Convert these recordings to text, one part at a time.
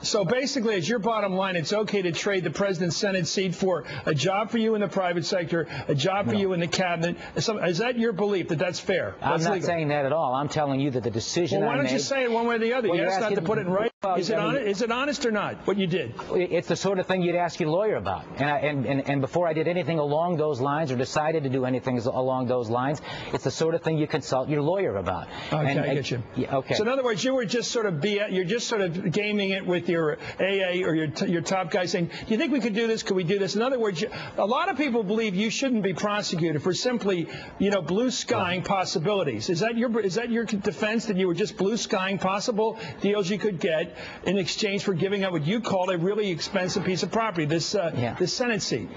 So basically, as your bottom line, it's okay to trade the president's Senate seat for a job for you in the private sector, a job for you in the cabinet. Is that your belief that that's fair? I'm not saying that at all. I'm telling you that the decision Well, why don't you say it one way or the other? Well, you asked not to put it in writing. Is it honest or not, what you did? It's the sort of thing you'd ask your lawyer about. And before I did anything along those lines or decided to do anything along those lines, it's the sort of thing you consult your lawyer about. Okay, I get you. Yeah, okay. So in other words, you were just sort of you're just sort of gaming it with your AA or your top guy saying, do you think we could do this? Could we do this? In other words, a lot of people believe you shouldn't be prosecuted for simply, blue skying possibilities. Is that your defense, that you were just blue skying possible deals you could get in exchange for giving up what you called a really expensive piece of property, this Senate seat?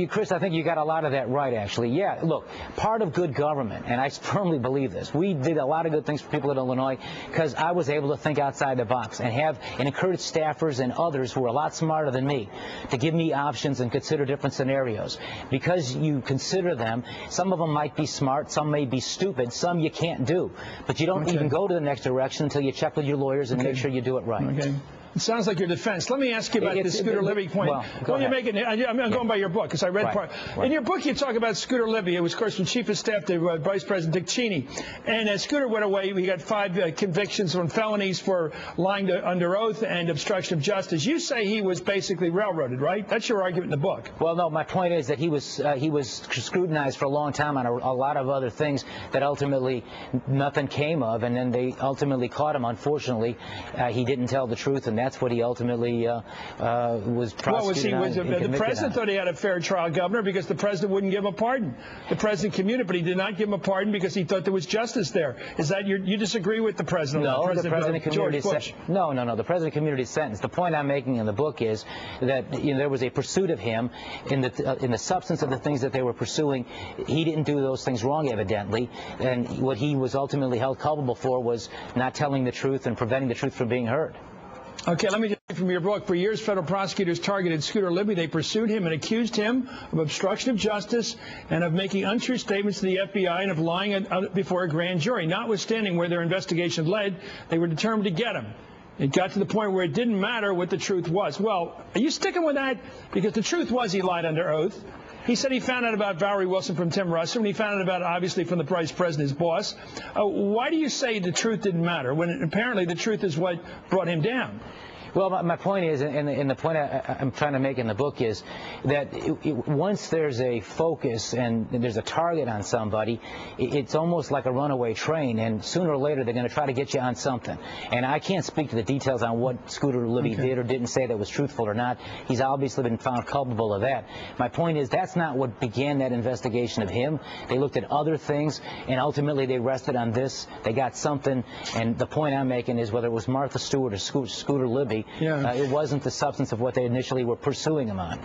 Chris, I think you got a lot of that right, actually. Yeah, look, part of good government, and I firmly believe this, we did a lot of good things for people in Illinois because I was able to think outside the box and encourage staffers and others who were a lot smarter than me to give me options and consider different scenarios. Because you consider them, some of them might be smart, some may be stupid, some you can't do. But you don't even go to the next direction until you check with your lawyers and make sure you do it right. Okay. It sounds like your defense. Let me ask you about the Scooter Libby point. Well, I'm going by your book because I read part. Right. In your book, you talk about Scooter Libby. It was, of course, from Chief of Staff to Vice President Dick Cheney. And Scooter went away. We got 5 convictions on felonies for lying under oath and obstruction of justice. You say he was basically railroaded, right? That's your argument in the book. Well, no, my point is that he was scrutinized for a long time on a lot of other things that ultimately nothing came of, and then they ultimately caught him. Unfortunately, he didn't tell the truth, and that's what he ultimately was prosecuted on. The president thought he had a fair trial, Governor, because the president wouldn't give him a pardon. The president commuted, but he did not give him a pardon because he thought there was justice there. Is that you disagree with the president? No, the president commuted No, the president commuted his sentence. The point I'm making in the book is that there was a pursuit of him in the substance of the things that they were pursuing. He didn't do those things wrong, evidently, and what he was ultimately held culpable for was not telling the truth and preventing the truth from being heard. Okay, let me just read from your book. For years, federal prosecutors targeted Scooter Libby. They pursued him and accused him of obstruction of justice and of making untrue statements to the FBI and of lying before a grand jury. Notwithstanding where their investigation led, they were determined to get him. It got to the point where it didn't matter what the truth was. Well, are you sticking with that? Because the truth was he lied under oath. He said he found out about Valerie Wilson from Tim Russell, and he found out about it, obviously, from the vice president, his boss. Why do you say the truth didn't matter when apparently the truth is what brought him down? Well, my point is, and the point I'm trying to make in the book is that once there's a focus and there's a target on somebody, it's almost like a runaway train, and sooner or later they're going to try to get you on something. And I can't speak to the details on what Scooter Libby did or didn't say that was truthful or not. He's obviously been found culpable of that. My point is that's not what began that investigation of him. They looked at other things, and ultimately they rested on this. They got something, and the point I'm making is whether it was Martha Stewart or Scooter Libby, it wasn't the substance of what they initially were pursuing him on.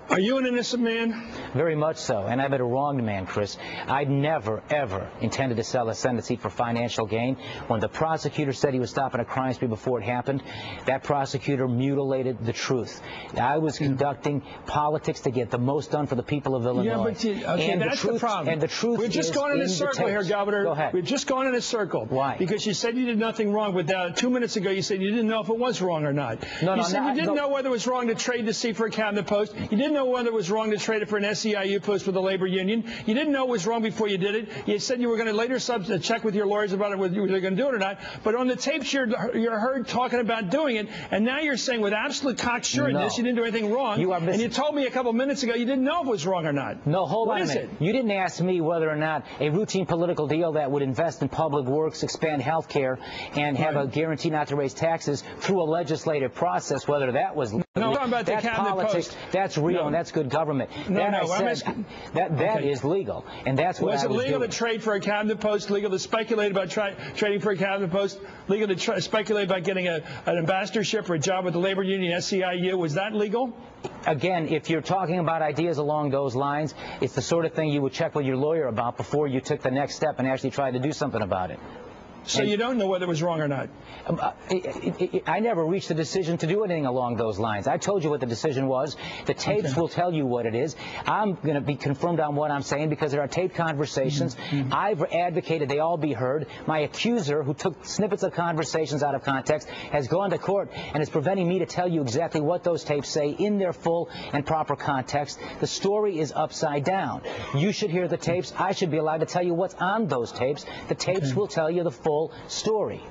Are you an innocent man? Very much so, and I've been a wronged man, Chris. I never, ever intended to sell a Senate seat for financial gain. When the prosecutor said he was stopping a crime spree before it happened, that prosecutor mutilated the truth. I was conducting politics to get the most done for the people of Illinois. Yeah, but that's the problem. And the truth We're just going in a circle here, Governor. Go ahead. We're just going in a circle. Why? Because you said you did nothing wrong, but 2 minutes ago you said you didn't know if it was wrong or not. You said you didn't know whether it was wrong to trade the seat for a cabinet post. You didn't know whether it was wrong to trade it for an SEIU post for the labor union. You didn't know it was wrong before you did it. You said you were going to later check with your lawyers about whether you were going to do it or not. But on the tapes, you're heard talking about doing it, and now you're saying with absolute cocksureness you didn't do anything wrong. And you told me a couple minutes ago you didn't know if it was wrong or not. No, hold on a minute. What is it? You didn't ask me whether or not a routine political deal that would invest in public works, expand health care, and have a guarantee not to raise taxes through a legislative process, whether that was No, I'm talking about the that's cabinet politics. post. That's real, and that's good government. That is legal, and that's what was it legal to trade for a cabinet post? Legal to speculate about trading for a cabinet post? Legal to speculate about getting an ambassadorship or a job with the labor union, SEIU? Was that legal? Again, if you're talking about ideas along those lines, it's the sort of thing you would check with your lawyer about before you took the next step and actually tried to do something about it. So you don't know whether it was wrong or not? I never reached a decision to do anything along those lines. I told you what the decision was. The tapes will tell you what it is. I'm going to be confirmed on what I'm saying because there are taped conversations. I've advocated they all be heard. My accuser, who took snippets of conversations out of context, has gone to court and is preventing me to tell you exactly what those tapes say in their full and proper context. The story is upside down. You should hear the tapes. I should be allowed to tell you what's on those tapes. The tapes will tell you the full story.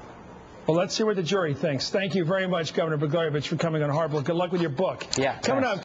Well, let's see what the jury thinks. Thank you very much, Governor Blagojevich, for coming on Hardball. Good luck with your book. Yeah. Coming up.